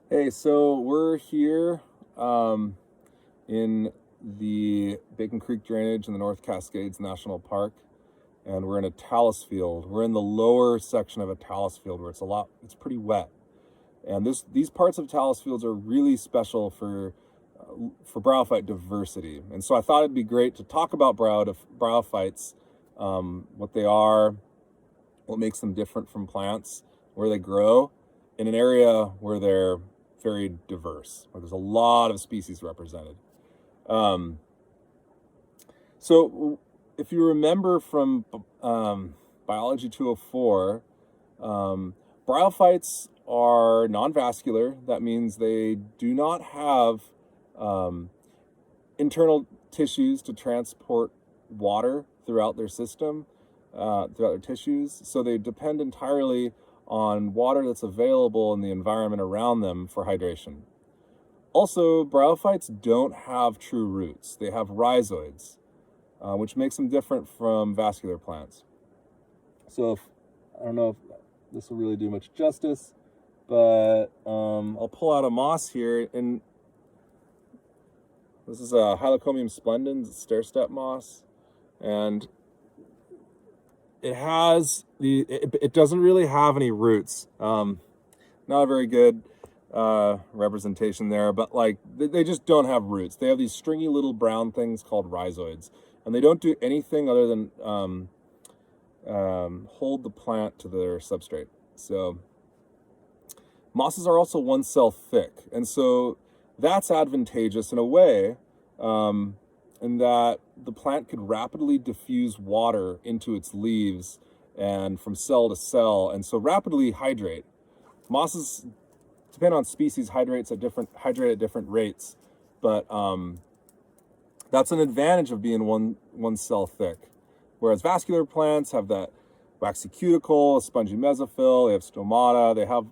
Hey, so we're here in the Bacon Creek Drainage in the North Cascades National Park, and we're in a talus field. We're in the lower section of a talus field where it's pretty wet. And these parts of talus fields are really special for bryophyte diversity. And so I thought it'd be great to talk about bryophytes, what they are, what makes them different from plants, where they grow, in an area where they're very diverse, where there's a lot of species represented. Um, so if you remember from Biology 204, bryophytes are non-vascular. That means they do not have um, internal tissues to transport water throughout their system, throughout their tissues. So they depend entirely on water that's available in the environment around them for hydration. Also, bryophytes don't have true roots. They have rhizoids, which makes them different from vascular plants. So I don't know if this will really do much justice, but I'll pull out a moss here, and this is a Hylocomium splendens, stair-step moss, and it doesn't really have any roots. Not a very good representation there, but like they just don't have roots. They have these stringy little brown things called rhizoids, and they don't do anything other than hold the plant to their substrate. So mosses are also one cell thick, and so that's advantageous in a way, in that the plant could rapidly diffuse water into its leaves and from cell to cell, and so rapidly hydrate. Mosses, depending on species, hydrate at different rates, but that's an advantage of being one cell thick. Whereas vascular plants have that waxy cuticle, a spongy mesophyll, they have stomata, they have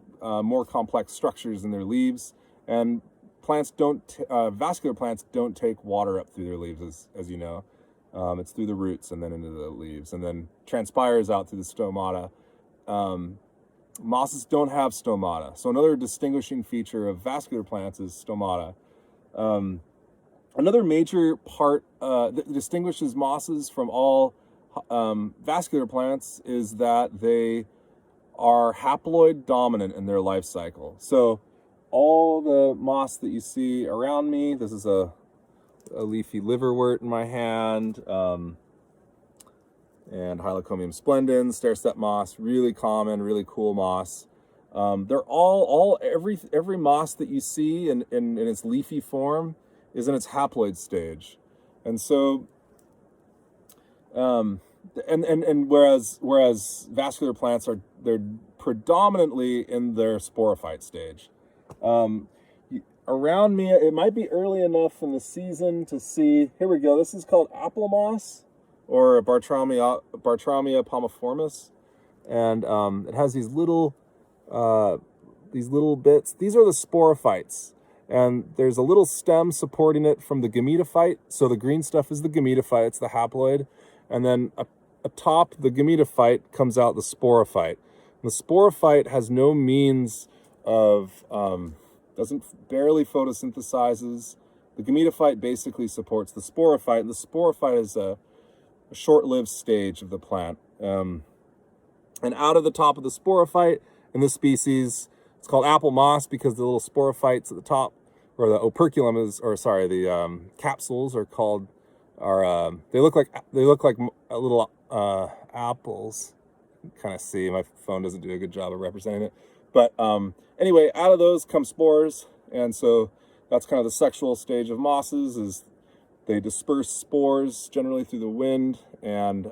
more complex structures in their leaves, and vascular plants don't take water up through their leaves, as you know. It's through the roots and then into the leaves, and then transpires out through the stomata. Mosses don't have stomata, so another distinguishing feature of vascular plants is stomata. Another major part that distinguishes mosses from all vascular plants is that they are haploid dominant in their life cycle. So all the moss that you see around me, this is a leafy liverwort in my hand, and Hylocomium splendens, stair-step moss, really common, really cool moss. Every moss that you see in its leafy form is in its haploid stage. And so, and whereas vascular plants they're predominantly in their sporophyte stage. Around me, it might be early enough in the season to see, here we go, this is called apple moss, or Bartramia palmiformis, and it has these little bits. These are the sporophytes, and there's a little stem supporting it from the gametophyte. So the green stuff is the gametophyte, it's the haploid, and then atop the gametophyte comes out the sporophyte. And the sporophyte has no means of barely photosynthesizes. The gametophyte basically supports the sporophyte, and the sporophyte is a short-lived stage of the plant. And out of the top of the sporophyte in this species, it's called apple moss because the little sporophytes at the top, or the operculum the capsules are called, they look like little apples. Kind of see, my phone doesn't do a good job of representing it, but anyway, out of those come spores, and so that's kind of the sexual stage of mosses. Is they disperse spores generally through the wind, and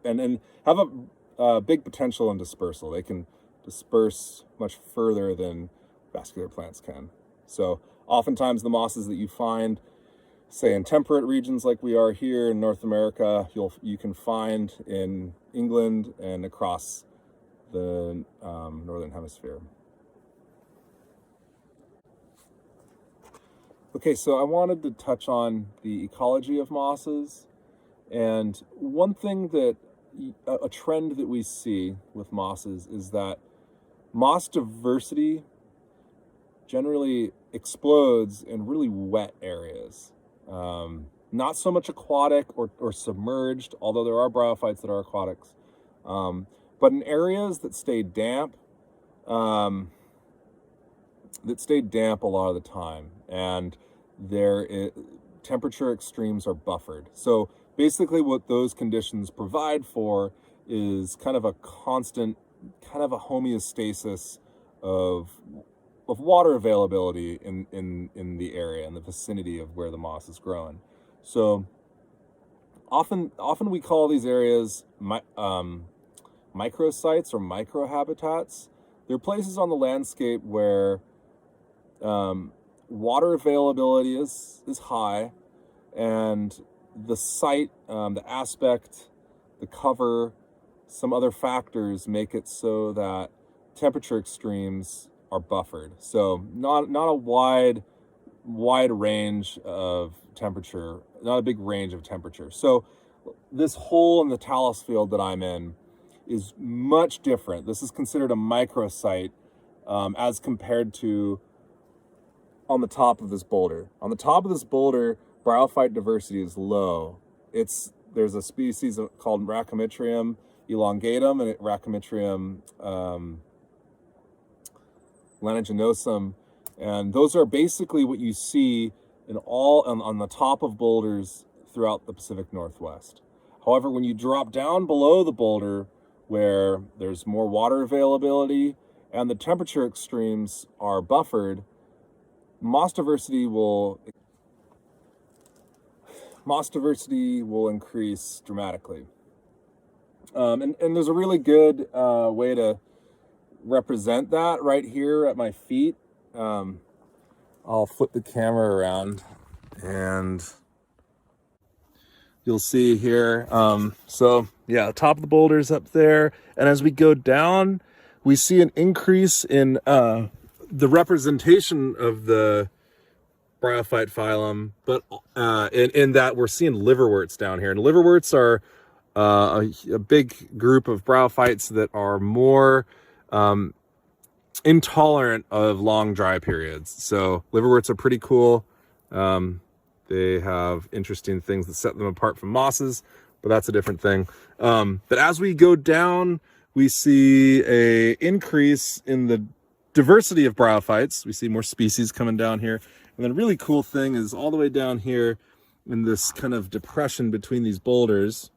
and have a big potential in dispersal. They can disperse much further than vascular plants can. So oftentimes the mosses that you find, say in temperate regions like we are here in North America, you can find in England and across the northern hemisphere. Okay, so I wanted to touch on the ecology of mosses, and one thing that a trend that we see with mosses is that moss diversity generally explodes in really wet areas. Not so much aquatic or submerged, although there are bryophytes that are aquatics. But in areas that stay damp, a lot of the time, and temperature extremes are buffered. So basically what those conditions provide for is kind of a constant, kind of a homeostasis of water availability in the area, in the vicinity of where the moss is growing. So often we call these areas microsites or microhabitats. They're places on the landscape where water availability is high, and the site, the aspect, the cover, some other factors make it so that temperature extremes are buffered. So not a wide range of temperature, not a big range of temperature. So this hole in the talus field that I'm in is much different. This is considered a microsite as compared to on the top of this boulder. On the top of this boulder, bryophyte diversity is low. There's a species called Racemytrium elongatum and Racemytrium laniginosum, and those are basically what you see in all on the top of boulders throughout the Pacific Northwest. However, when you drop down below the boulder, where there's more water availability and the temperature extremes are buffered, moss diversity will increase dramatically. And there's a really good way to represent that right here at my feet. I'll flip the camera around and you'll see here. So yeah, top of the boulder's up there, and as we go down, we see an increase in the representation of the bryophyte phylum, but in that we're seeing liverworts down here, and liverworts are a big group of bryophytes that are more intolerant of long dry periods. So liverworts are pretty cool. They have interesting things that set them apart from mosses, but that's a different thing. But as we go down, we see a increase in the diversity of bryophytes. We see more species coming down here. And then a really cool thing is all the way down here in this kind of depression between these boulders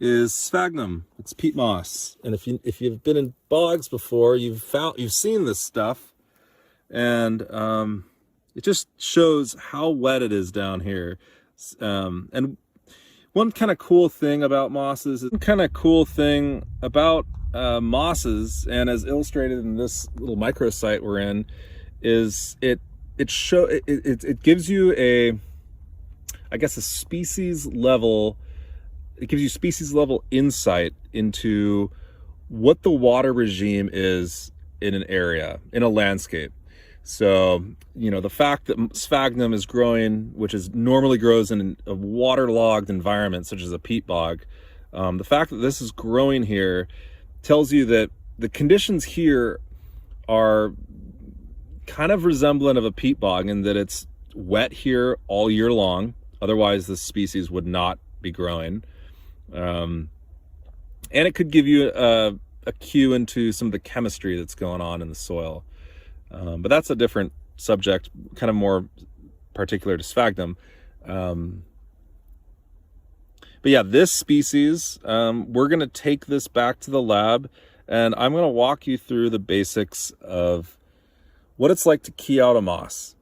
is sphagnum. It's peat moss. And if you've been in bogs before, you've seen this stuff, and it just shows how wet it is down here. And one kind of cool thing about mosses, and as illustrated in this little microsite we're in, is it gives you a species level. It gives you species level insight into what the water regime is in an area, in a landscape. So, the fact that sphagnum is growing, which normally grows in a waterlogged environment, such as a peat bog, the fact that this is growing here tells you that the conditions here are kind of resemblant of a peat bog in that it's wet here all year long. Otherwise, this species would not be growing. And it could give you a cue into some of the chemistry that's going on in the soil. But that's a different subject, kind of more particular to sphagnum. But yeah, this species, we're going to take this back to the lab, and I'm going to walk you through the basics of what it's like to key out a moss.